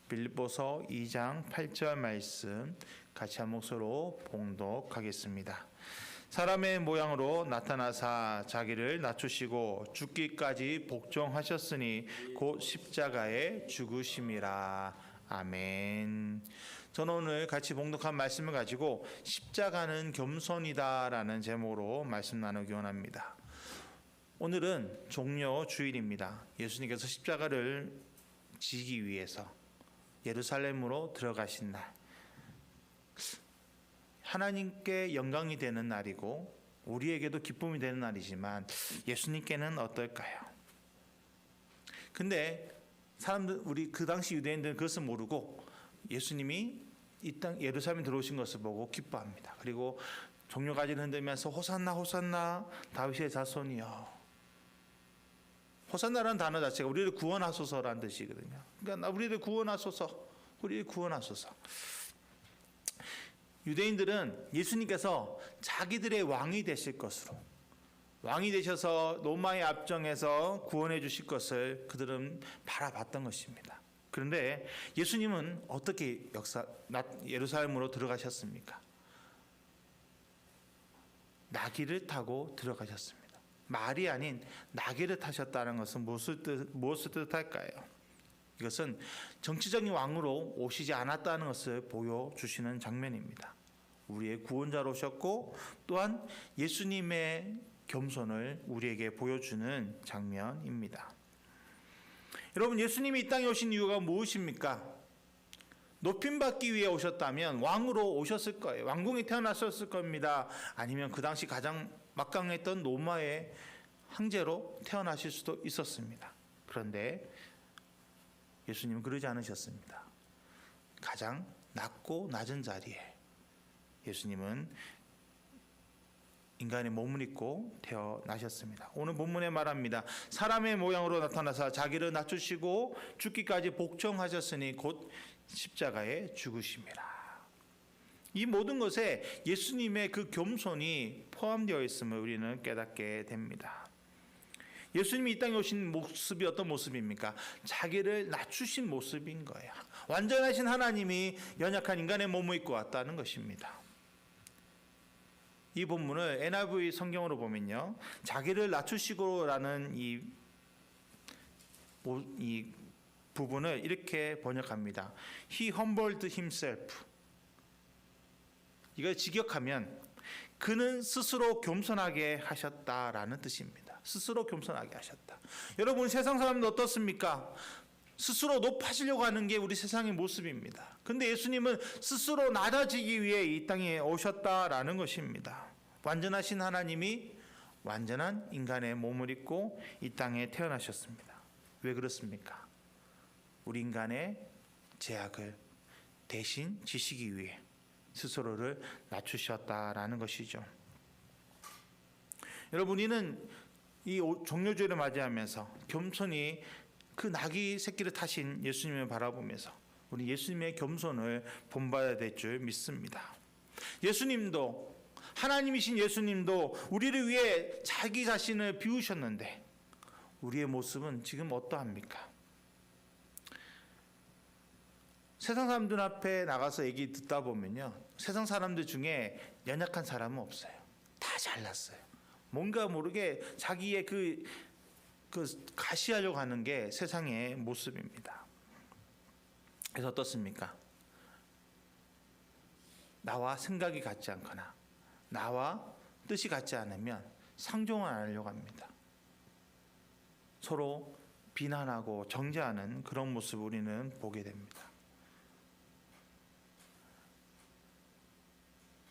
빌립보서 2장 8절 말씀 같이 한 목소리로 봉독하겠습니다. 사람의 모양으로 나타나사 자기를 낮추시고 죽기까지 복종하셨으니 곧 십자가에 죽으심이라. 아멘. 저는 오늘 같이 봉독한 말씀을 가지고 십자가는 겸손이다라는 제목으로 말씀 나누기 원합니다. 오늘은 종려 주일입니다. 예수님께서 십자가를 지기 위해서 예루살렘으로 들어가신 날, 하나님께 영광이 되는 날이고 우리에게도 기쁨이 되는 날이지만 예수님께는 어떨까요? 근데 사람들, 우리 그 당시 유대인들은 그것을 모르고 예수님이 이 땅 예루살렘에 들어오신 것을 보고 기뻐합니다. 그리고 종려가지를 흔들면서 호산나 호산나 다윗의 자손이여. 호산나라는 단어 자체가 우리를 구원하소서라는 뜻이거든요. 그러니까 우리를 구원하소서, 우리를 구원하소서. 유대인들은 예수님께서 자기들의 왕이 되실 것으로, 왕이 되셔서 로마의 압정에서 구원해 주실 것을 그들은 바라봤던 것입니다. 그런데 예수님은 어떻게 예루살렘으로 들어가셨습니까? 나귀를 타고 들어가셨습니다. 말이 아닌 나귀를 타셨다는 것은 무엇을 뜻할까요? 이것은 정치적인 왕으로 오시지 않았다는 것을 보여주시는 장면입니다. 우리의 구원자로 오셨고 또한 예수님의 겸손을 우리에게 보여주는 장면입니다. 여러분, 예수님이 이 땅에 오신 이유가 무엇입니까? 높임받기 위해 오셨다면 왕으로 오셨을 거예요. 왕궁에 태어나셨을 겁니다. 아니면 그 당시 가장 막강했던 로마의 황제로 태어나실 수도 있었습니다. 그런데 예수님은 그러지 않으셨습니다. 가장 낮고 낮은 자리에 예수님은 인간의 몸을 입고 태어나셨습니다. 오늘 본문에 말합니다. 사람의 모양으로 나타나사 자기를 낮추시고 죽기까지 복종하셨으니 곧 십자가에 죽으심이라. 이 모든 것에 예수님의 그 겸손이 포함되어 있음을 우리는 깨닫게 됩니다. 예수님이 이 땅에 오신 모습이 어떤 모습입니까? 자기를 낮추신 모습인 거예요. 완전하신 하나님이 연약한 인간의 몸을 입고 왔다는 것입니다. 이 본문을 NIV 성경으로 보면요, 자기를 낮추시고라는 이 부분을 이렇게 번역합니다. He humbled himself. 이걸 직역하면 그는 스스로 겸손하게 하셨다라는 뜻입니다. 스스로 겸손하게 하셨다. 여러분, 세상 사람들 어떻습니까? 스스로 높아지려고 하는 게 우리 세상의 모습입니다. 그런데 예수님은 스스로 낮아지기 위해 이 땅에 오셨다라는 것입니다. 완전하신 하나님이 완전한 인간의 몸을 입고 이 땅에 태어나셨습니다. 왜 그렇습니까? 우리 인간의 죄악을 대신 지시기 위해 스스로를 낮추셨다라는 것이죠. 여러분, 이는 이 종려주일을 맞이하면서 겸손히 그 나귀 새끼를 타신 예수님을 바라보면서 우리 예수님의 겸손을 본받아야 될 줄 믿습니다. 예수님도, 하나님이신 예수님도 우리를 위해 자기 자신을 비우셨는데 우리의 모습은 지금 어떠합니까? 세상 사람들 앞에 나가서 얘기 듣다 보면요, 세상 사람들 중에 연약한 사람은 없어요. 다 잘났어요. 뭔가 모르게 자기의 그 가시하려고 하는 게 세상의 모습입니다. 그래서 어떻습니까? 나와 생각이 같지 않거나 나와 뜻이 같지 않으면 상종을 안 하려고 합니다. 서로 비난하고 정죄하는 그런 모습을 우리는 보게 됩니다.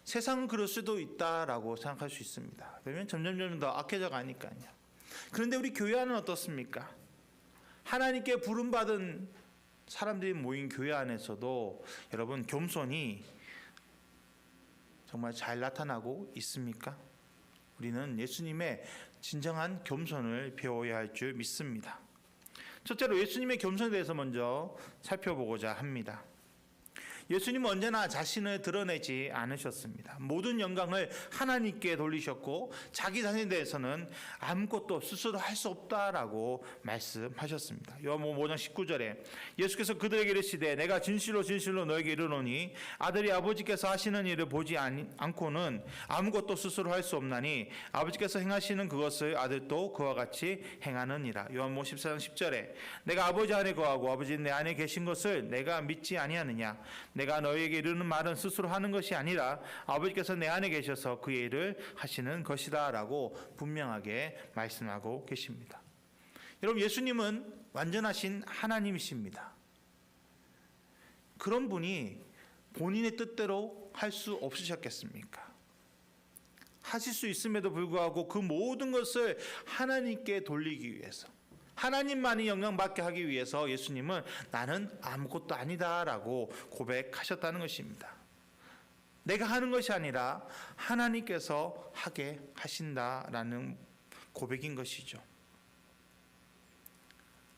세상은 그럴 수도 있다라고 생각할 수 있습니다. 왜냐하면 점점 더 악해져 가니까요. 그런데 우리 교회 안은 어떻습니까? 하나님께 부름받은 사람들이 모인 교회 안에서도 여러분, 겸손이 정말 잘 나타나고 있습니까? 우리는 예수님의 진정한 겸손을 배워야 할 줄 믿습니다. 첫째로 예수님의 겸손에 대해서 먼저 살펴보고자 합니다. 예수님은 언제나 자신을 드러내지 않으셨습니다. 모든 영광을 하나님께 돌리셨고 자기 자신에 대해서는 아무것도 스스로 할 수 없다라고 말씀하셨습니다. 요한복음 5장 19절에 예수께서 그들에게 이르시되 내가 진실로 진실로 너에게 이르노니 아들이 아버지께서 하시는 일을 보지 않고는 아무것도 스스로 할 수 없나니 아버지께서 행하시는 그것을 아들도 그와 같이 행하느니라. 요한복음 14장 10절에 내가 아버지 안에 거하고 아버지는 내 안에 계신 것을 내가 믿지 아니하느냐. 내가 너희에게 이르는 말은 스스로 하는 것이 아니라 아버지께서 내 안에 계셔서 그의 일을 하시는 것이다 라고 분명하게 말씀하고 계십니다. 여러분, 예수님은 완전하신 하나님이십니다. 그런 분이 본인의 뜻대로 할 수 없으셨겠습니까? 하실 수 있음에도 불구하고 그 모든 것을 하나님께 돌리기 위해서, 하나님만이 영광받게 하기 위해서 예수님은 나는 아무것도 아니다라고 고백하셨다는 것입니다. 내가 하는 것이 아니라 하나님께서 하게 하신다라는 고백인 것이죠.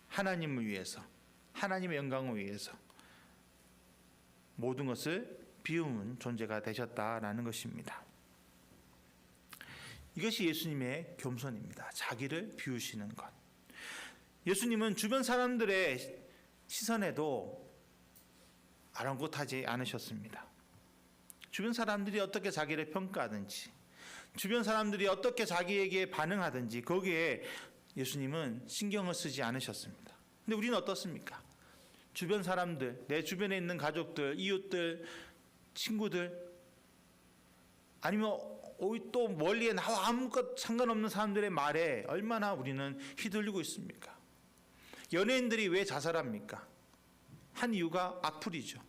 하나님을 위해서, 하나님의 영광을 위해서 모든 것을 비우는 존재가 되셨다라는 것입니다. 이것이 예수님의 겸손입니다. 자기를 비우시는 것. 예수님은 주변 사람들의 시선에도 아랑곳하지 않으셨습니다. 주변 사람들이 어떻게 자기를 평가하든지, 주변 사람들이 어떻게 자기에게 반응하든지 거기에 예수님은 신경을 쓰지 않으셨습니다. 근데 우리는 어떻습니까? 주변 사람들, 내 주변에 있는 가족들, 이웃들, 친구들, 아니면 또 멀리에 나와 아무것도 상관없는 사람들의 말에 얼마나 우리는 휘둘리고 있습니까? 연예인들이 왜 자살합니까? 한 이유가 악플이죠.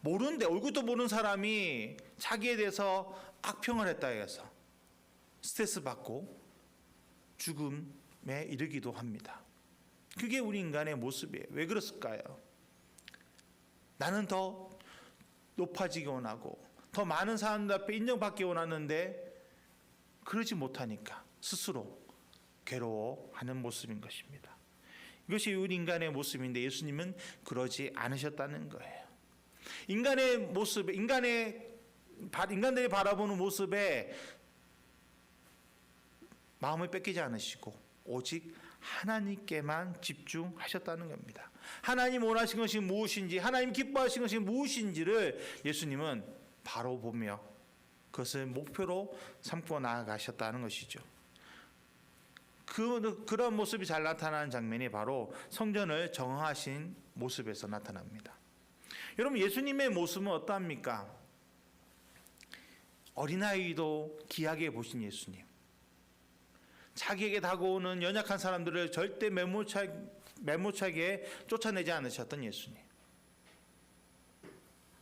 모르는데, 얼굴도 모르는 사람이 자기에 대해서 악평을 했다 해서 스트레스 받고 죽음에 이르기도 합니다. 그게 우리 인간의 모습이에요. 왜 그랬을까요? 나는 더 높아지기 원하고 더 많은 사람들 앞에 인정받기 원하는데 그러지 못하니까 스스로 괴로워하는 모습인 것입니다. 이것이 우리 인간의 모습인데 예수님은 그러지 않으셨다는 거예요. 인간의 모습, 인간들이 바라보는 모습에 마음을 뺏기지 않으시고 오직 하나님께만 집중하셨다는 겁니다. 하나님 원하신 것이 무엇인지, 하나님 기뻐하신 것이 무엇인지를 예수님은 바로 보며 그것을 목표로 삼고 나아가셨다는 것이죠. 그런 모습이 잘 나타나는 장면이 바로 성전을 정화하신 모습에서 나타납니다. 여러분, 예수님의 모습은 어떠합니까? 어린아이도 귀하게 보신 예수님, 자기에게 다가오는 연약한 사람들을 절대 매몰차게 쫓아내지 않으셨던 예수님,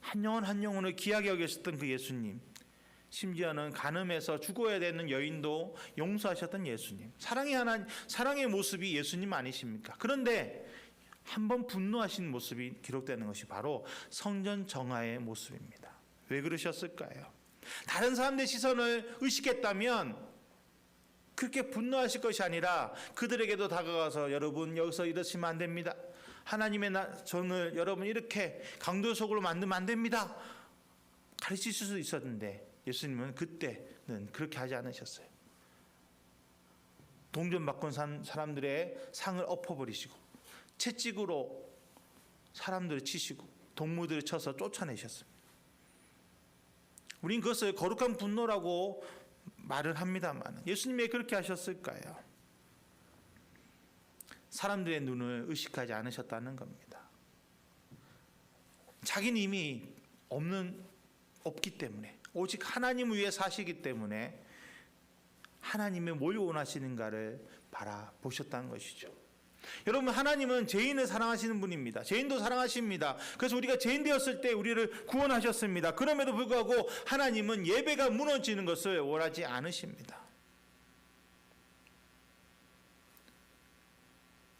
한 영혼 한 영혼을 귀하게 여기셨던 그 예수님, 심지어는 간음해서 죽어야 되는 여인도 용서하셨던 예수님, 사랑의 모습이 예수님 아니십니까? 그런데 한번 분노하신 모습이 기록되는 것이 바로 성전 정화의 모습입니다. 왜 그러셨을까요? 다른 사람들의 시선을 의식했다면 그렇게 분노하실 것이 아니라 그들에게도 다가가서 여러분 여기서 이러시면 안 됩니다. 하나님의 전을 여러분 이렇게 강도석으로 만들면 안 됩니다. 가르칠 수 있었는데 예수님은 그때는 그렇게 하지 않으셨어요. 동전받고 산 사람들의 상을 엎어버리시고 채찍으로 사람들을 치시고 동무들을 쳐서 쫓아내셨습니다. 우린 그것을 거룩한 분노라고 말을 합니다만 예수님이 그렇게 하셨을까요? 사람들의 눈을 의식하지 않으셨다는 겁니다. 자기는 이미 없기 때문에 오직 하나님을 위해 사시기 때문에 하나님이 뭘 원하시는가를 바라보셨다는 것이죠. 여러분, 하나님은 죄인을 사랑하시는 분입니다. 죄인도 사랑하십니다. 그래서 우리가 죄인 되었을 때 우리를 구원하셨습니다. 그럼에도 불구하고 하나님은 예배가 무너지는 것을 원하지 않으십니다.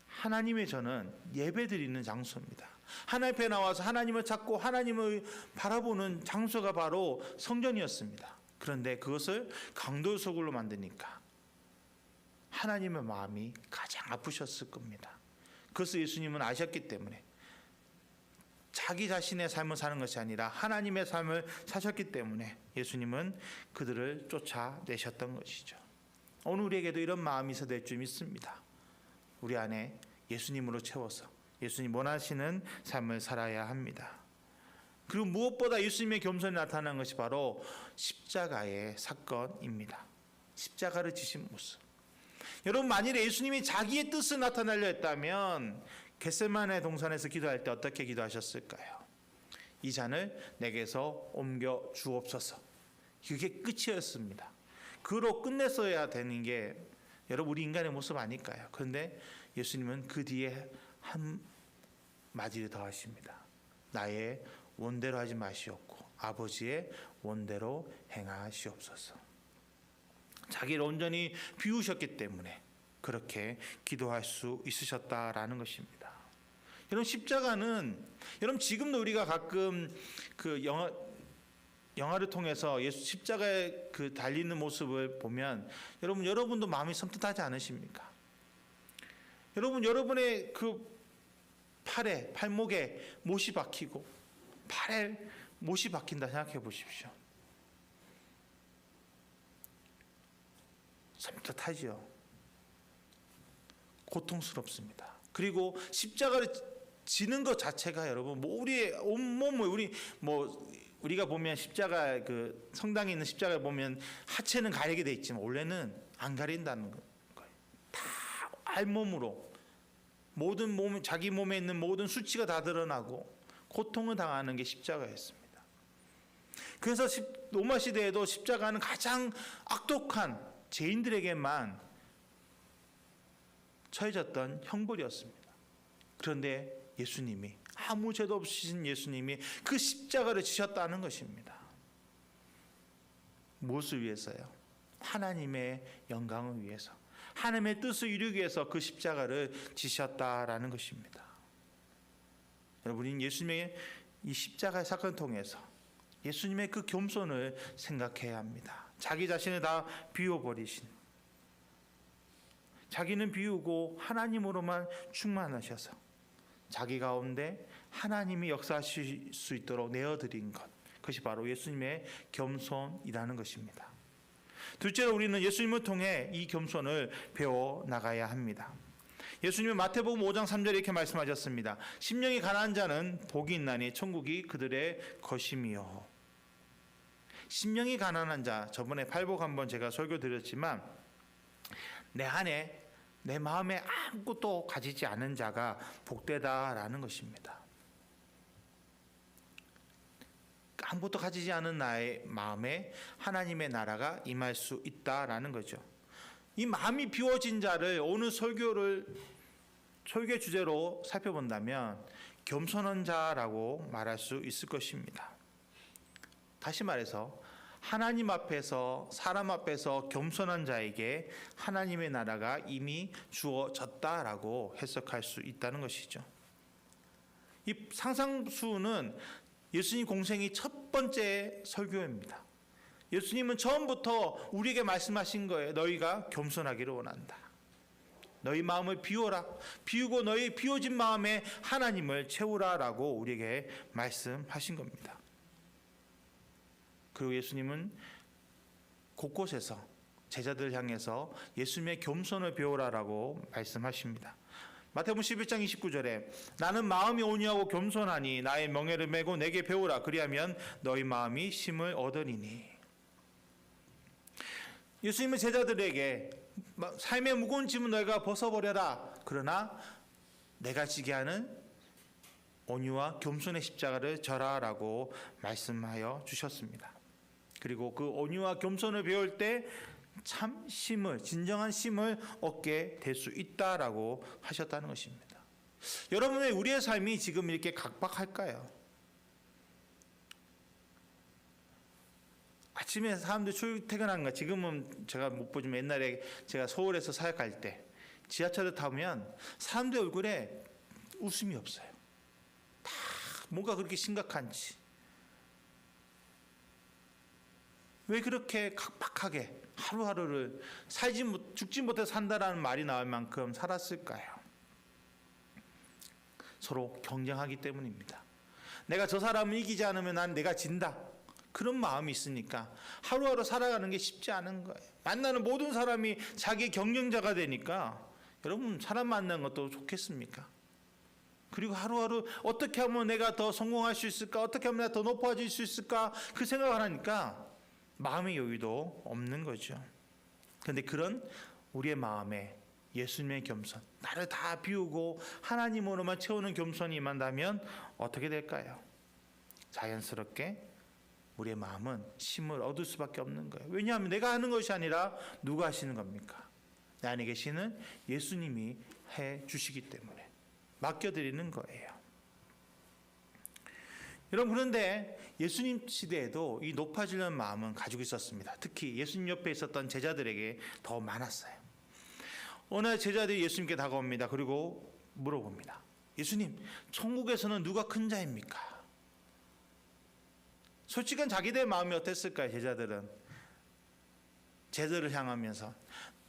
하나님의 전은 예배드리는 장소입니다. 하나님 앞에 나와서 하나님을 찾고 하나님을 바라보는 장소가 바로 성전이었습니다. 그런데 그것을 강도석으로 만드니까 하나님의 마음이 가장 아프셨을 겁니다. 그것을 예수님은 아셨기 때문에 자기 자신의 삶을 사는 것이 아니라 하나님의 삶을 사셨기 때문에 예수님은 그들을 쫓아내셨던 것이죠. 오늘 우리에게도 이런 마음이 있어야 될 줄 믿습니다. 우리 안에 예수님으로 채워서 예수님 원하시는 삶을 살아야 합니다. 그리고 무엇보다 예수님의 겸손이 나타난 것이 바로 십자가의 사건입니다. 십자가를 지신 모습. 여러분, 만일에 예수님이 자기의 뜻을 나타내려 했다면 겟세마네 동산에서 기도할 때 어떻게 기도하셨을까요? 이 잔을 내게서 옮겨 주옵소서. 그게 끝이었습니다. 그로 끝냈어야 되는 게 여러분 우리 인간의 모습 아닐까요? 그런데 예수님은 그 뒤에 한 마디를 더 하십니다. 나의 원대로 하지 마시옵고 아버지의 원대로 행하시옵소서. 자기를 온전히 비우셨기 때문에 그렇게 기도할 수 있으셨다라는 것입니다. 여러분, 십자가는 여러분 지금도 우리가 가끔 그 영화를 통해서 예수 십자가에 그 달리는 모습을 보면 여러분도 마음이 섬뜩하지 않으십니까? 여러분의 그 팔목에 못이 박히고 팔에 못이 박힌다 생각해 보십시오. 섬뜩하지요. 고통스럽습니다. 그리고 십자가를 지는 것 자체가 여러분 우리의 온몸을 우리가 보면 십자가 그 성당에 있는 십자가를 보면 하체는 가리게 돼 있지만 원래는 안 가린다는 거예요. 다 알몸으로 모든 몸 자기 몸에 있는 모든 수치가 다 드러나고 고통을 당하는 게 십자가였습니다. 그래서 로마 시대에도 십자가는 가장 악독한 죄인들에게만 처해졌던 형벌이었습니다. 그런데 예수님이 아무 죄도 없으신 예수님이 그 십자가를 지셨다는 것입니다. 무엇을 위해서요? 하나님의 영광을 위해서, 하나님의 뜻을 이루기 위해서 그 십자가를 지셨다라는 것입니다. 여러분, 예수님의 이 십자가의 사건을 통해서 예수님의 그 겸손을 생각해야 합니다. 자기 자신을 다 비워버리신, 자기는 비우고 하나님으로만 충만하셔서 자기 가운데 하나님이 역사하실 수 있도록 내어드린 것, 그것이 바로 예수님의 겸손이라는 것입니다. 둘째로 우리는 예수님을 통해 이 겸손을 배워나가야 합니다. 예수님은 마태복음 5장 3절에 이렇게 말씀하셨습니다. 심령이 가난한 자는 복이 있나니 천국이 그들의 것임이요. 심령이 가난한 자, 저번에 팔복 한번 제가 설교 드렸지만 내 안에 내 마음에 아무것도 가지지 않은 자가 복되다라는 것입니다. 아무것도 가지지 않은 나의 마음에 하나님의 나라가 임할 수 있다라는 거죠. 이 마음이 비워진 자를 오늘 설교의 주제로 살펴본다면 겸손한 자라고 말할 수 있을 것입니다. 다시 말해서 하나님 앞에서 사람 앞에서 겸손한 자에게 하나님의 나라가 이미 주어졌다라고 해석할 수 있다는 것이죠. 이 상상수는 예수님 공생의 첫 번째 설교입니다. 예수님은 처음부터 우리에게 말씀하신 거예요. 너희가 겸손하기를 원한다. 너희 마음을 비워라. 비우고 너희 비워진 마음에 하나님을 채우라라고 우리에게 말씀하신 겁니다. 그리고 예수님은 곳곳에서 제자들을 향해서 예수님의 겸손을 배우라라고 말씀하십니다. 마태복음 11장 29절에 나는 마음이 온유하고 겸손하니 나의 멍에를 메고 내게 배우라. 그리하면 너희 마음이 쉼을 얻으리니. 예수님은 제자들에게 삶의 무거운 짐은 너희가 벗어버려라. 그러나 내가 지게 하는 온유와 겸손의 십자가를 져라라고 말씀하여 주셨습니다. 그리고 그 온유와 겸손을 배울 때 참 진정한 쉼을 얻게 될 수 있다라고 하셨다는 것입니다. 여러분의 우리의 삶이 지금 이렇게 각박할까요? 아침에 사람들 출퇴근하는 거 지금은 제가 못 보지만 옛날에 제가 서울에서 사역할 때 지하철을 타면 사람들 얼굴에 웃음이 없어요. 다 뭔가 그렇게 심각한지. 왜 그렇게 각박하게 하루하루를 죽지 못해서 산다라는 말이 나올 만큼 살았을까요? 서로 경쟁하기 때문입니다. 내가 저 사람을 이기지 않으면 난 내가 진다. 그런 마음이 있으니까 하루하루 살아가는 게 쉽지 않은 거예요. 만나는 모든 사람이 자기의 경쟁자가 되니까 여러분 사람 만나는 것도 좋겠습니까? 그리고 하루하루 어떻게 하면 내가 더 성공할 수 있을까? 어떻게 하면 내가 더 높아질 수 있을까? 그 생각을 하니까 마음의 여유도 없는 거죠. 그런데 그런 우리의 마음에 예수님의 겸손, 나를 다 비우고 하나님으로만 채우는 겸손이 임한다면 어떻게 될까요? 자연스럽게 우리의 마음은 힘을 얻을 수밖에 없는 거예요. 왜냐하면 내가 하는 것이 아니라 누가 하시는 겁니까? 내 안에 계시는 예수님이 해 주시기 때문에 맡겨드리는 거예요. 여러분, 그런데 예수님 시대에도 이 높아지려는 마음은 가지고 있었습니다. 특히 예수님 옆에 있었던 제자들에게 더 많았어요. 어느 날 제자들이 예수님께 다가옵니다. 그리고 물어봅니다. 예수님, 천국에서는 누가 큰 자입니까? 솔직한 자기들의 마음이 어땠을까요? 제자들을 향하면서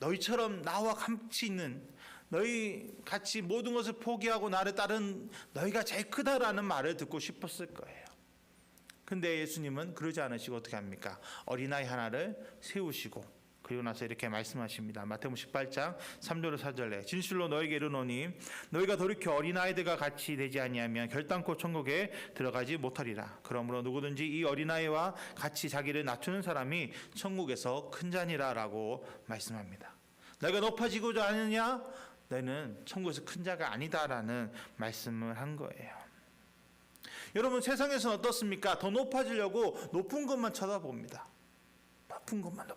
너희처럼 나와 같이 있는, 너희 같이 모든 것을 포기하고 나를 따른 너희가 제일 크다라는 말을 듣고 싶었을 거예요. 근데 예수님은 그러지 않으시고 어떻게 합니까? 어린아이 하나를 세우시고 그리고 나서 이렇게 말씀하십니다. 마태복음 18장 3절로 4절에 진실로 너희에게 이르노니 너희가 돌이켜 어린아이들과 같이 되지 아니하면 결단코 천국에 들어가지 못하리라. 그러므로 누구든지 이 어린아이와 같이 자기를 낮추는 사람이 천국에서 큰 자니라 라고 말씀합니다. 너희가 높아지고자 하느냐? 너희는 천국에서 큰 자가 아니다라는 말씀을 한 거예요. 여러분, 세상에서는 어떻습니까? 더 높아지려고 높은 것만 쳐다봅니다. 높은 것만.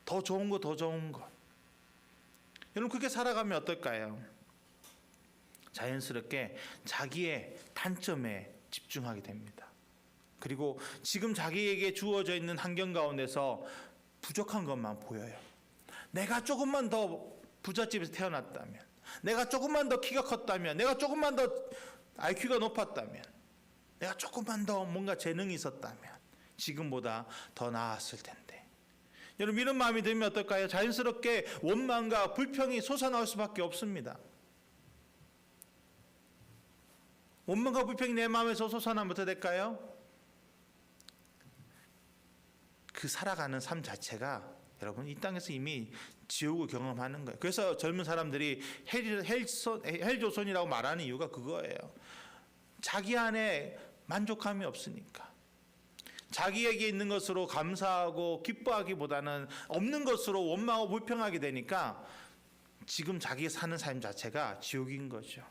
더 좋은 것. 여러분, 그렇게 살아가면 어떨까요? 자연스럽게 자기의 단점에 집중하게 됩니다. 그리고 지금 자기에게 주어져 있는 환경 가운데서 부족한 것만 보여요. 내가 조금만 더 부잣집에서 태어났다면, 내가 조금만 더 키가 컸다면, 내가 조금만 더 IQ가 높았다면, 내가 조금만 더 뭔가 재능이 있었다면 지금보다 더 나았을 텐데. 여러분, 이런 마음이 들면 어떨까요? 자연스럽게 원망과 불평이 솟아나올 수밖에 없습니다. 원망과 불평이 내 마음에서 솟아나면 어떻게 될까요? 그 살아가는 삶 자체가 여러분 이 땅에서 이미 지옥을 경험하는 거예요. 그래서 젊은 사람들이 헬조선이라고 말하는 이유가 그거예요. 자기 안에 만족감이 없으니까. 자기에게 있는 것으로 감사하고 기뻐하기보다는 없는 것으로 원망하고 불평하게 되니까 지금 자기가 사는 삶 자체가 지옥인 거죠.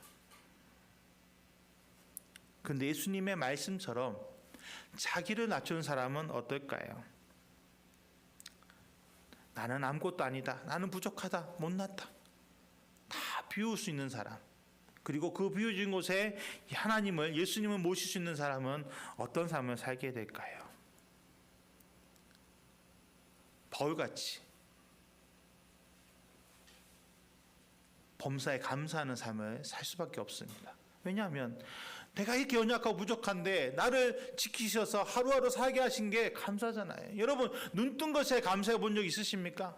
그런데 예수님의 말씀처럼 자기를 낮추는 사람은 어떨까요? 나는 아무것도 아니다. 나는 부족하다. 못났다. 다 비울 수 있는 사람. 그리고 그 비워진 곳에 하나님을, 예수님을 모실 수 있는 사람은 어떤 삶을 살게 될까요? 바울같이 범사에 감사하는 삶을 살 수밖에 없습니다. 왜냐하면 내가 이렇게 연약하고 부족한데 나를 지키셔서 하루하루 살게 하신 게 감사잖아요. 여러분, 눈 뜬 것에 감사해 본 적 있으십니까?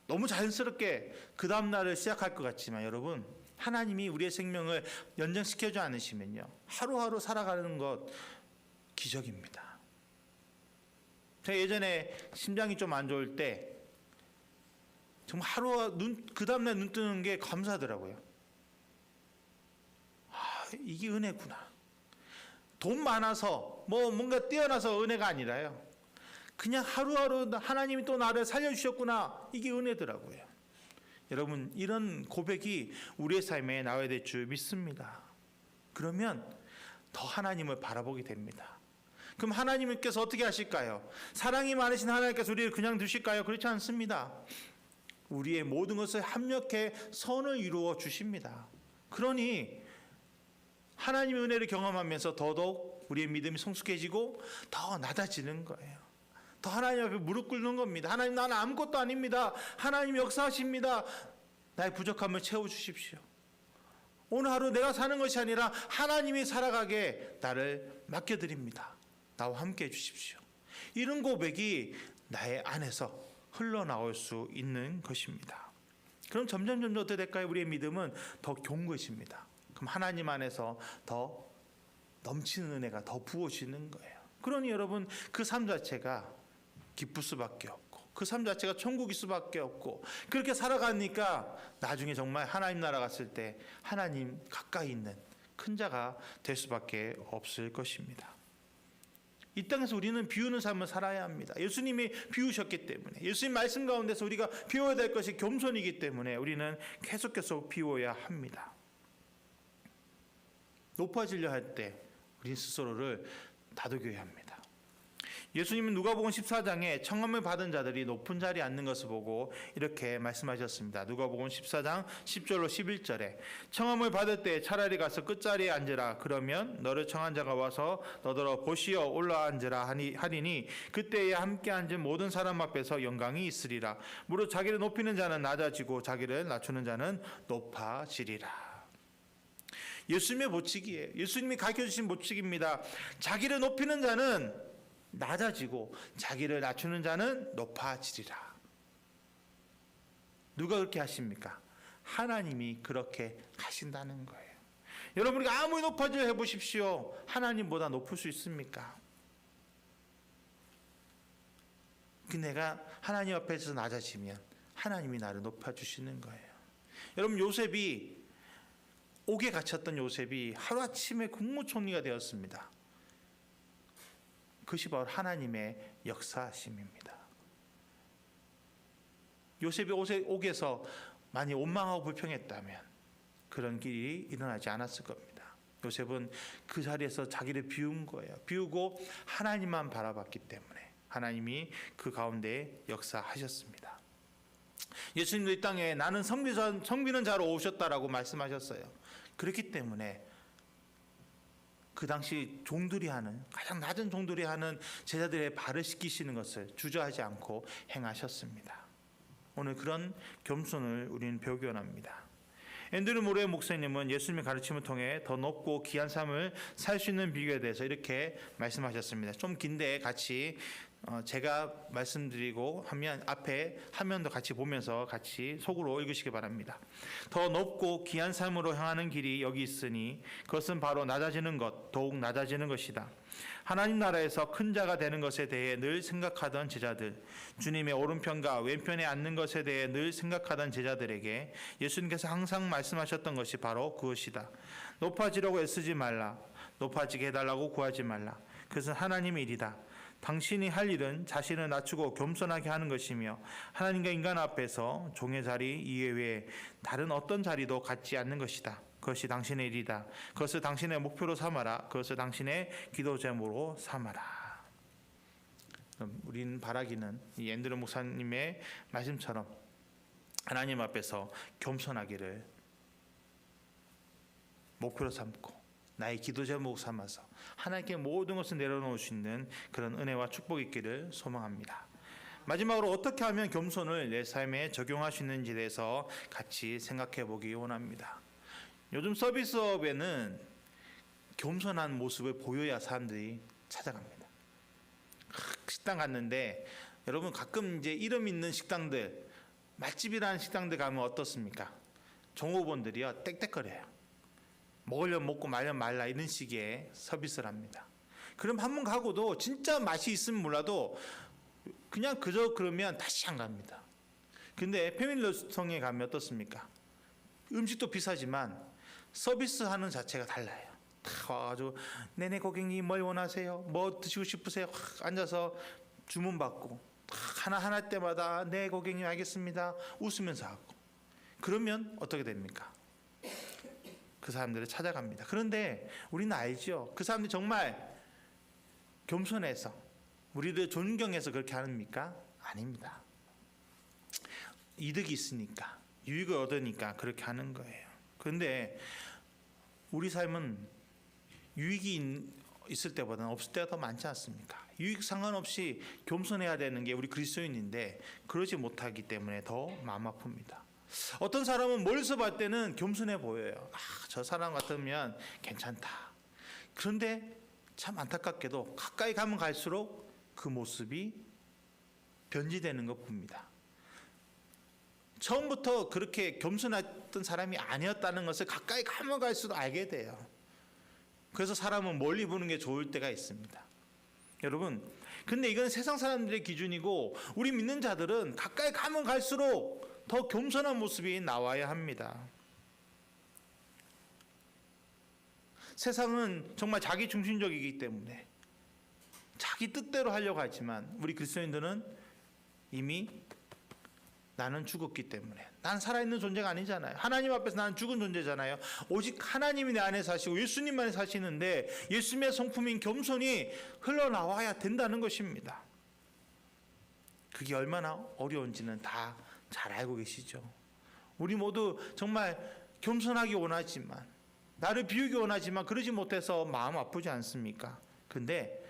너무 자연스럽게 그 다음 날을 시작할 것 같지만 여러분, 하나님이 우리의 생명을 연장시켜주지 않으시면요, 하루하루 살아가는 것 기적입니다. 제가 예전에 심장이 좀 안 좋을 때 정말 하루가 그 다음날 눈 뜨는 게 감사하더라고요. 아, 이게 은혜구나. 돈 많아서 뭔가 뛰어나서 은혜가 아니라요, 그냥 하루하루 하나님이 또 나를 살려주셨구나, 이게 은혜더라고요. 여러분, 이런 고백이 우리의 삶에 나와야 될 줄 믿습니다. 그러면 더 하나님을 바라보게 됩니다. 그럼 하나님께서 어떻게 하실까요? 사랑이 많으신 하나님께서 우리를 그냥 두실까요? 그렇지 않습니다. 우리의 모든 것을 합력해 선을 이루어 주십니다. 그러니 하나님의 은혜를 경험하면서 더더욱 우리의 믿음이 성숙해지고 더 낮아지는 거예요. 더 하나님 앞에 무릎 꿇는 겁니다. 하나님, 나는 아무것도 아닙니다. 하나님 역사하십니다. 나의 부족함을 채워주십시오. 오늘 하루 내가 사는 것이 아니라 하나님이 살아가게 나를 맡겨드립니다. 나와 함께 해주십시오. 이런 고백이 나의 안에서 흘러나올 수 있는 것입니다. 그럼 점점 어떻게 될까요? 우리의 믿음은 더 견고해집니다. 그럼 하나님 안에서 더 넘치는 은혜가 더 부어지는 거예요. 그러니 여러분 그 삶 자체가 기쁠 수밖에 없고 그 삶 자체가 천국일 수밖에 없고 그렇게 살아가니까 나중에 정말 하나님 나라 갔을 때 하나님 가까이 있는 큰 자가 될 수밖에 없을 것입니다. 이 땅에서 우리는 비우는 삶을 살아야 합니다. 예수님이 비우셨기 때문에 예수님 말씀 가운데서 우리가 비워야 될 것이 겸손이기 때문에 우리는 계속 비워야 합니다. 높아지려 할 때 우리 스스로를 다독여야 합니다. 예수님은 누가복음 14장에 청함을 받은 자들이 높은 자리에 앉는 것을 보고 이렇게 말씀하셨습니다. 누가복음 14장 10절로 11절에 청함을 받을 때 차라리 가서 끝자리에 앉으라. 그러면 너를 청한 자가 와서 너더러 보시어 올라앉으라 하리니 그때에 함께 앉은 모든 사람 앞에서 영광이 있으리라. 무릇 자기를 높이는 자는 낮아지고 자기를 낮추는 자는 높아지리라. 예수님의 법칙이에요. 예수님이 가르쳐주신 법칙입니다. 자기를 높이는 자는 낮아지고 자기를 낮추는 자는 높아지리라. 누가 그렇게 하십니까? 하나님이 그렇게 하신다는 거예요. 여러분이 아무리 높아져 해보십시오. 하나님보다 높을 수 있습니까? 내가 하나님 앞에서 낮아지면 하나님이 나를 높아주시는 거예요. 여러분 요셉이 옥에 갇혔던 요셉이 하루아침에 국무총리가 되었습니다. 그것이 바로 하나님의 역사심입니다. 요셉이 옥에서 많이 원망하고 불평했다면 그런 길이 일어나지 않았을 겁니다. 요셉은 그 자리에서 자기를 비운 거예요. 비우고 하나님만 바라봤기 때문에 하나님이 그 가운데 역사하셨습니다. 예수님도 이 땅에 나는 섬기는 자로 오셨다라고 말씀하셨어요. 그렇기 때문에 그 당시 종들이 하는 가장 낮은 종들이 하는 제자들의 발을 씻기시는 것을 주저하지 않고 행하셨습니다. 오늘 그런 겸손을 우리는 배우기 원합니다. 앤드류 모레 목사님은 예수님의 가르침을 통해 더 높고 귀한 삶을 살 수 있는 비결에 대해서 이렇게 말씀하셨습니다. 좀 긴데 같이 제가 말씀드리고 하면 앞에 화면도 같이 보면서 같이 속으로 읽으시기 바랍니다. 더 높고 귀한 삶으로 향하는 길이 여기 있으니 그것은 바로 낮아지는 것, 더욱 낮아지는 것이다. 하나님 나라에서 큰 자가 되는 것에 대해 늘 생각하던 제자들, 주님의 오른편과 왼편에 앉는 것에 대해 늘 생각하던 제자들에게 예수님께서 항상 말씀하셨던 것이 바로 그것이다. 높아지려고 애쓰지 말라. 높아지게 해달라고 구하지 말라. 그것은 하나님의 일이다. 당신이 할 일은 자신을 낮추고 겸손하게 하는 것이며 하나님과 인간 앞에서 종의 자리 이외에 다른 어떤 자리도 갖지 않는 것이다. 그것이 당신의 일이다. 그것을 당신의 목표로 삼아라. 그것을 당신의 기도 제목으로 삼아라. 우리는 바라기는 이 앤드류 목사님의 말씀처럼 하나님 앞에서 겸손하기를 목표로 삼고 나의 기도 제목 삼아서 하나님께 모든 것을 내려놓을 수 있는 그런 은혜와 축복이 있기를 소망합니다. 마지막으로 어떻게 하면 겸손을 내 삶에 적용할 수 있는지에 대해서 같이 생각해 보기 원합니다. 요즘 서비스업에는 겸손한 모습을 보여야 사람들이 찾아갑니다. 식당 갔는데 여러분 가끔 이제 이름 있는 식당들, 맛집이라는 식당들 가면 어떻습니까? 종업원들이요 땡땡거려요. 먹으려면 먹고 말려면 말라 이런 식의 서비스를 합니다. 그럼 한 번 가고도 진짜 맛이 있으면 몰라도 그냥 그저 그러면 다시 안 갑니다. 근데 패밀리 레스토랑에 가면 어떻습니까? 음식도 비싸지만 서비스하는 자체가 달라요. 다 와가지고 네네 고객님 뭘 원하세요? 뭐 드시고 싶으세요? 앉아서 주문 받고 하나 때마다 네 고객님 알겠습니다 웃으면서 하고 그러면 어떻게 됩니까? 그 사람들을 찾아갑니다. 그런데 우리는 알죠. 그 사람들이 정말 겸손해서 우리를 존경해서 그렇게 합니까? 아닙니다. 이득이 있으니까 유익을 얻으니까 그렇게 하는 거예요. 그런데 우리 삶은 유익이 있을 때보다는 없을 때가 더 많지 않습니까? 유익 상관없이 겸손해야 되는 게 우리 그리스도인인데 그러지 못하기 때문에 더 마음 아픕니다. 어떤 사람은 멀리서 봤을 때는 겸손해 보여요. 저 사람 같으면 괜찮다. 그런데 참 안타깝게도 가까이 가면 갈수록 그 모습이 변질되는 것 봅니다. 처음부터 그렇게 겸손했던 사람이 아니었다는 것을 가까이 가면 갈수록 알게 돼요. 그래서 사람은 멀리 보는 게 좋을 때가 있습니다. 여러분, 근데 이건 세상 사람들의 기준이고 우리 믿는 자들은 가까이 가면 갈수록 더 겸손한 모습이 나와야 합니다. 세상은 정말 자기 중심적이기 때문에 자기 뜻대로 하려고 하지만 우리 그리스도인들은 이미 나는 죽었기 때문에, 나는 살아있는 존재가 아니잖아요. 하나님 앞에서 나는 죽은 존재잖아요. 오직 하나님이 내 안에 사시고 예수님만이 사시는데 예수님의 성품인 겸손이 흘러나와야 된다는 것입니다. 그게 얼마나 어려운지는 다 잘 알고 계시죠. 우리 모두 정말 겸손하기 원하지만, 나를 비우기 원하지만 그러지 못해서 마음 아프지 않습니까? 근데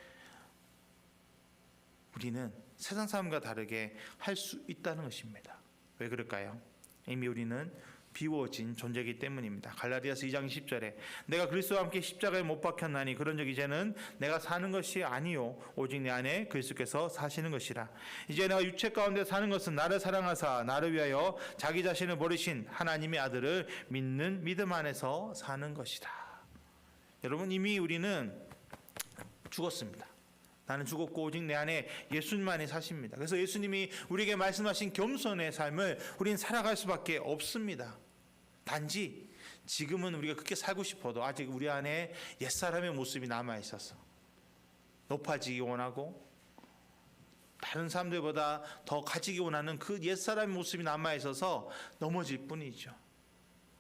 우리는 세상 사람과 다르게 할 수 있다는 것입니다. 왜 그럴까요? 이미 우리는 비워진 존재이기 때문입니다. 갈라디아서 2장 10절에 내가 그리스도와 함께 십자가에 못 박혔나니 그런즉 이제는 내가 사는 것이 아니요 오직 내 안에 그리스도께서 사시는 것이라. 이제 내가 육체 가운데 사는 것은 나를 사랑하사 나를 위하여 자기 자신을 버리신 하나님의 아들을 믿는 믿음 안에서 사는 것이다. 여러분, 이미 우리는 죽었습니다. 나는 죽었고 오직 내 안에 예수님만이 사십니다. 그래서 예수님이 우리에게 말씀하신 겸손의 삶을 우리는 살아갈 수밖에 없습니다. 단지 지금은 우리가 그렇게 살고 싶어도 아직 우리 안에 옛사람의 모습이 남아있어서 높아지기 원하고 다른 사람들보다 더 가지기 원하는 그 옛사람의 모습이 남아있어서 넘어질 뿐이죠.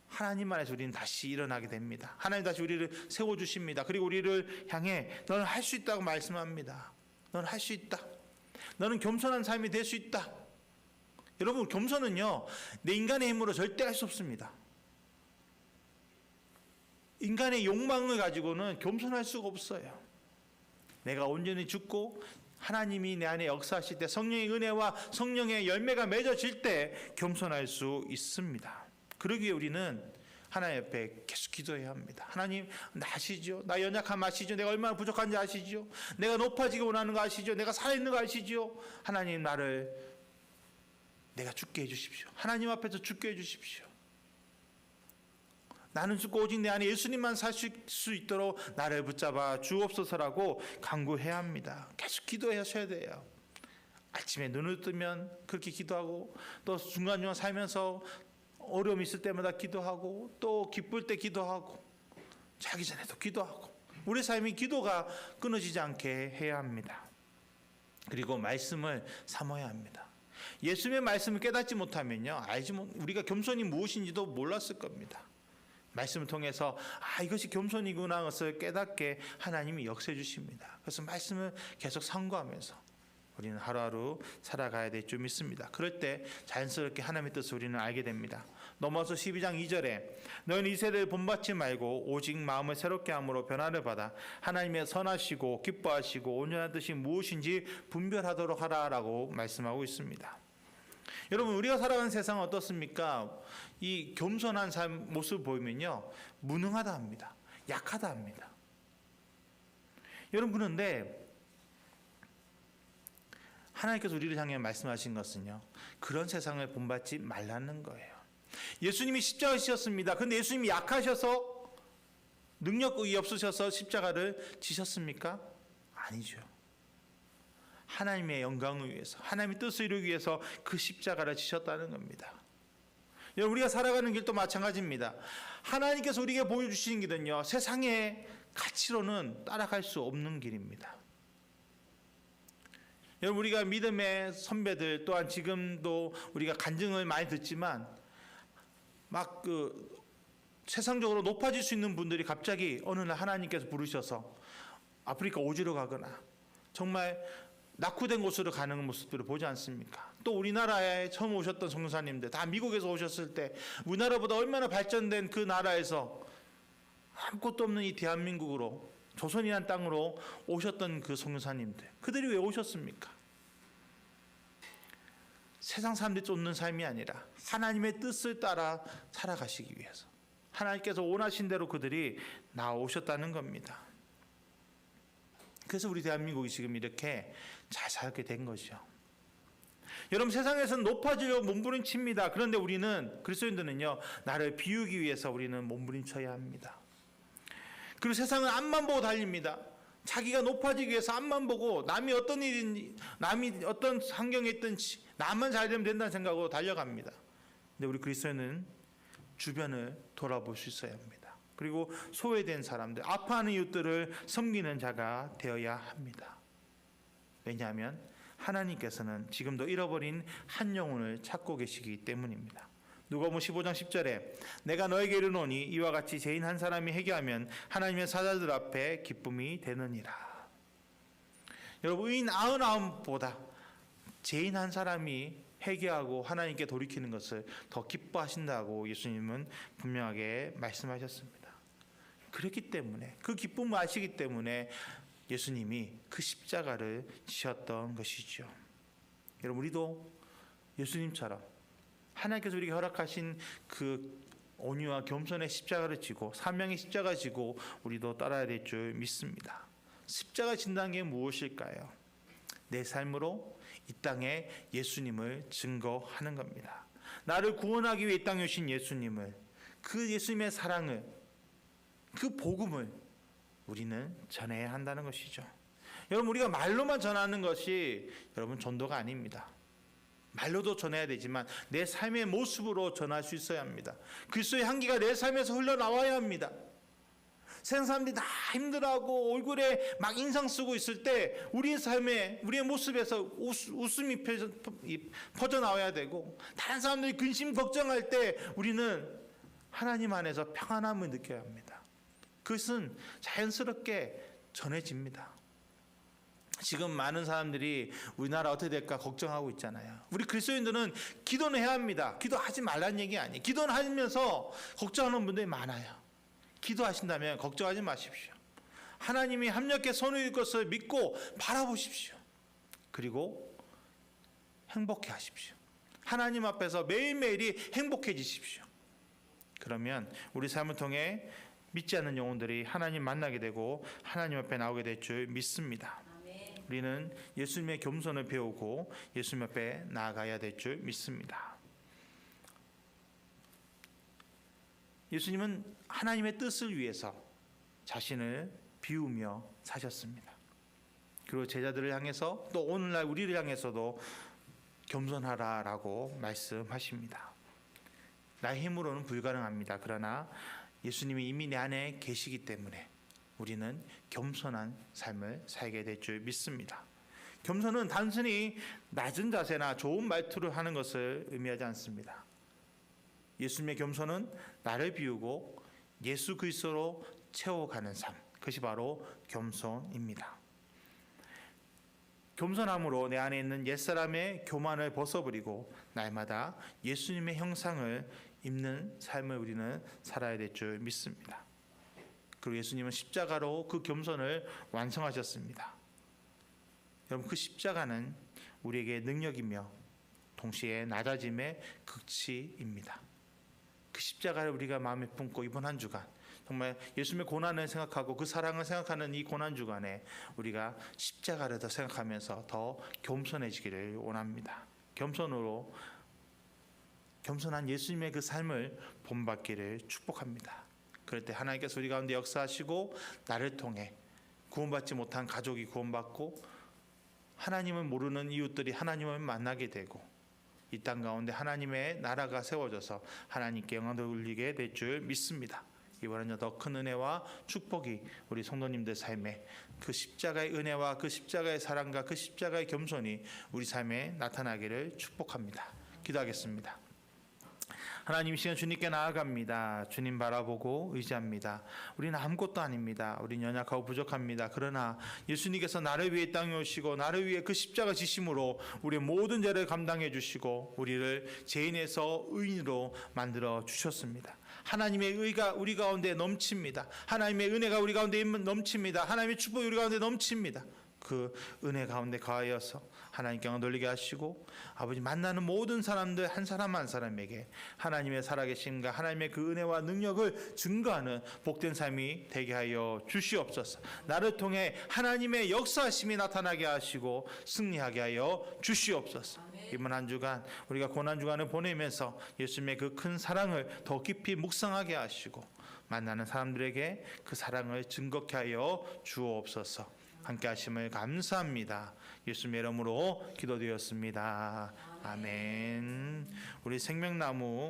하나님 안에서 우리는 다시 일어나게 됩니다. 하나님 다시 우리를 세워주십니다. 그리고 우리를 향해 너는 할 수 있다고 말씀합니다. 너는 할 수 있다. 너는 겸손한 삶이 될 수 있다. 여러분, 겸손은요, 내 인간의 힘으로 절대 할 수 없습니다. 인간의 욕망을 가지고는 겸손할 수가 없어요. 내가 온전히 죽고 하나님이 내 안에 역사하실 때, 성령의 은혜와 성령의 열매가 맺어질 때 겸손할 수 있습니다. 그러기 위해 우리는 하나님 앞에 계속 기도해야 합니다. 하나님, 나 아시죠? 나 연약함 아시죠? 내가 얼마나 부족한지 아시죠? 내가 높아지기 원하는 거 아시죠? 내가 살아있는 거 아시죠? 하나님, 내가 죽게 해주십시오. 하나님 앞에서 죽게 해주십시오. 나는 죽고 오직 내 안에 예수님만 살 수 있도록 나를 붙잡아 주옵소서라고 간구해야 합니다. 계속 기도하셔야 돼요. 아침에 눈을 뜨면 그렇게 기도하고, 또 중간중간 살면서 어려움이 있을 때마다 기도하고, 또 기쁠 때 기도하고, 자기 전에도 기도하고, 우리 삶이 기도가 끊어지지 않게 해야 합니다. 그리고 말씀을 삼아야 합니다. 예수님의 말씀을 깨닫지 못하면요, 우리가 겸손이 무엇인지도 몰랐을 겁니다. 말씀을 통해서 이것이 겸손이구나 것을 깨닫게 하나님이 역사해 주십니다. 그래서 말씀을 계속 상고하면서 우리는 하루하루 살아가야 될 줄 믿습니다. 그럴 때 자연스럽게 하나님의 뜻을 우리는 알게 됩니다. 넘어서 12장 2절에 너희는 이 세대를 본받지 말고 오직 마음을 새롭게 함으로 변화를 받아 하나님의 선하시고 기뻐하시고 온전한 뜻이 무엇인지 분별하도록 하라라고 말씀하고 있습니다. 여러분, 우리가 살아가는 세상은 어떻습니까? 이 겸손한 삶 모습을 보이면요, 무능하다 합니다. 약하다 합니다. 여러분, 그런데 하나님께서 우리를 향해 말씀하신 것은요, 그런 세상을 본받지 말라는 거예요. 예수님이 십자가를 지셨습니다. 그런데 예수님이 약하셔서, 능력이 없으셔서 십자가를 지셨습니까? 아니죠. 하나님의 영광을 위해서, 하나님의 뜻을 이루기 위해서 그 십자가를 지셨다는 겁니다. 여러분, 우리가 살아가는 길도 마찬가지입니다. 하나님께서 우리에게 보여주시는 길은요, 세상의 가치로는 따라갈 수 없는 길입니다. 여러분, 우리가 믿음의 선배들, 또한 지금도 우리가 간증을 많이 듣지만 막 세상적으로 높아질 수 있는 분들이 갑자기 어느 날 하나님께서 부르셔서 아프리카 오지로 가거나 정말 낙후된 곳으로 가는 모습들을 보지 않습니까? 또 우리나라에 처음 오셨던 선교사님들 다 미국에서 오셨을 때 우리나라보다 얼마나 발전된 그 나라에서 아무것도 없는 이 대한민국으로, 조선이란 땅으로 오셨던 그 선교사님들, 그들이 왜 오셨습니까? 세상 사람들이 쫓는 삶이 아니라 하나님의 뜻을 따라 살아가시기 위해서 하나님께서 원하신 대로 그들이 나오셨다는 겁니다. 그래서 우리 대한민국이 지금 이렇게 잘 살게 된 거죠. 여러분, 세상에서는 높아지려고 몸부림칩니다. 그런데 우리는, 그리스도인들은요, 나를 비우기 위해서 우리는 몸부림쳐야 합니다. 그리고 세상은 앞만 보고 달립니다. 자기가 높아지기 위해서 앞만 보고 남이 어떤 일인지, 남이 어떤 환경에 있든지 나만 잘 되면 된다는 생각으로 달려갑니다. 근데 우리 그리스도인은 주변을 돌아볼 수 있어야 합니다. 그리고 소외된 사람들, 아파하는 이웃들을 섬기는 자가 되어야 합니다. 왜냐하면 하나님께서는 지금도 잃어버린 한 영혼을 찾고 계시기 때문입니다. 누가복음 15장 10절에 내가 너에게 이르노니 이와 같이 죄인 한 사람이 회개하면 하나님의 사자들 앞에 기쁨이 되느니라. 여러분, 의인 99보다 죄인 한 사람이 회개하고 하나님께 돌이키는 것을 더 기뻐하신다고 예수님은 분명하게 말씀하셨습니다. 그렇기 때문에, 그 기쁨을 아시기 때문에 예수님이 그 십자가를 지셨던 것이죠. 여러분, 우리도 예수님처럼 하나님께서 우리에게 허락하신 그 온유와 겸손의 십자가를 지고 사명의 십자가 지고 우리도 따라야 될 줄 믿습니다. 십자가 진다는 게 무엇일까요? 내 삶으로 이 땅에 예수님을 증거하는 겁니다. 나를 구원하기 위해 이 땅에 오신 예수님을, 그 예수님의 사랑을, 그 복음을 우리는 전해야 한다는 것이죠. 여러분, 우리가 말로만 전하는 것이 여러분 전도가 아닙니다. 말로도 전해야 되지만 내 삶의 모습으로 전할 수 있어야 합니다. 그리스도의 향기가 내 삶에서 흘러나와야 합니다. 세상 사람들이 다 힘들어하고 얼굴에 막 인상 쓰고 있을 때 우리의 삶에, 우리의 모습에서 웃음이 퍼져나와야 되고, 다른 사람들이 근심 걱정할 때 우리는 하나님 안에서 평안함을 느껴야 합니다. 그것은 자연스럽게 전해집니다. 지금 많은 사람들이 우리나라 어떻게 될까 걱정하고 있잖아요. 우리 그리스도인들은 기도는 해야 합니다. 기도하지 말라는 얘기 아니에요. 기도는 하면서 걱정하는 분들이 많아요. 기도하신다면 걱정하지 마십시오. 하나님이 합력해 손을 이을 것을 믿고 바라보십시오. 그리고 행복해 하십시오. 하나님 앞에서 매일매일이 행복해지십시오. 그러면 우리 삶을 통해 믿지 않는 영혼들이 하나님 만나게 되고 하나님 앞에 나오게 될 줄 믿습니다. 우리는 예수님의 겸손을 배우고 예수님 앞에 나아가야 될 줄 믿습니다. 예수님은 하나님의 뜻을 위해서 자신을 비우며 사셨습니다. 그리고 제자들을 향해서 또 오늘날 우리를 향해서도 겸손하라라고 말씀하십니다. 나의 힘으로는 불가능합니다. 그러나 예수님이 이미 내 안에 계시기 때문에 우리는 겸손한 삶을 살게 될 줄 믿습니다. 겸손은 단순히 낮은 자세나 좋은 말투를 하는 것을 의미하지 않습니다. 예수님의 겸손은 나를 비우고 예수 그리스도로 채워가는 삶, 그것이 바로 겸손입니다. 겸손함으로 내 안에 있는 옛사람의 교만을 벗어버리고 날마다 예수님의 형상을 입는 삶을 우리는 살아야 될 줄 믿습니다. 그리고 예수님은 십자가로 그 겸손을 완성하셨습니다. 여러분, 그 십자가는 우리에게 능력이며 동시에 낮아짐의 극치입니다. 그 십자가를 우리가 마음에 품고 이번 한 주간 정말 예수님의 고난을 생각하고 그 사랑을 생각하는 이 고난 주간에 우리가 십자가를 더 생각하면서 더 겸손해지기를 원합니다. 겸손한 예수님의 그 삶을 본받기를 축복합니다. 그럴 때 하나님께서 우리 가운데 역사하시고 나를 통해 구원받지 못한 가족이 구원받고 하나님을 모르는 이웃들이 하나님을 만나게 되고 이 땅 가운데 하나님의 나라가 세워져서 하나님께 영광을 돌리게 될 줄 믿습니다. 이번에는 더 큰 은혜와 축복이 우리 성도님들 삶에 그 십자가의 은혜와 그 십자가의 사랑과 그 십자가의 겸손이 우리 삶에 나타나기를 축복합니다. 기도하겠습니다. 하나님, 이 시간 주님께 나아갑니다. 주님 바라보고 의지합니다. 우리는 아무것도 아닙니다. 우리는 연약하고 부족합니다. 그러나 예수님께서 나를 위해 땅에 오시고 나를 위해 그 십자가 지심으로 우리의 모든 죄를 감당해 주시고 우리를 죄인에서 의인으로 만들어 주셨습니다. 하나님의 의가 우리 가운데 넘칩니다. 하나님의 은혜가 우리 가운데 넘칩니다. 하나님의 축복이 우리 가운데 넘칩니다. 그 은혜 가운데 가하여서 하나님께 영광 돌리게 하시고 아버지, 만나는 모든 사람들 한 사람 한 사람에게 하나님의 살아계심과 하나님의 그 은혜와 능력을 증거하는 복된 삶이 되게 하여 주시옵소서. 나를 통해 하나님의 역사하심이 나타나게 하시고 승리하게 하여 주시옵소서. 이번 한 주간 우리가 고난 주간을 보내면서 예수님의 그 큰 사랑을 더 깊이 묵상하게 하시고 만나는 사람들에게 그 사랑을 증거케 하여 주옵소서. 함께 하심을 감사합니다. 예수님의 이름으로 기도드렸습니다. 아멘. 우리 생명나무